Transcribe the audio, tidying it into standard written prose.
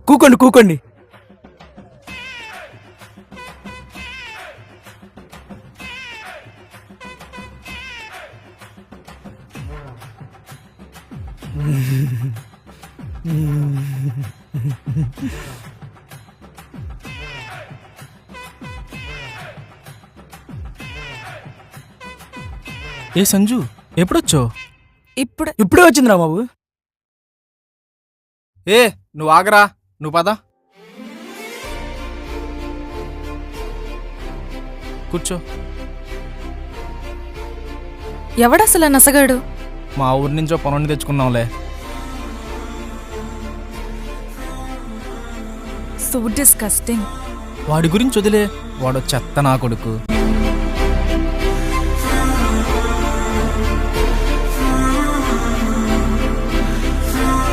కూకోండి కూకోండి. ఏ సంజు, ఎప్పుడొచ్చావు? ఇప్పుడే వచ్చిందిరా బాబు. ఏ నువ్వు ఆగరా, నువ్వు పద కూర్చో. ఎవడసలు నసగాడు? మా ఊరి నుంచో పనుని తెచ్చుకున్నాంలే. So disgusting. వాడి గురించి వదిలే, వాడు చెత్త నా కొడుకు.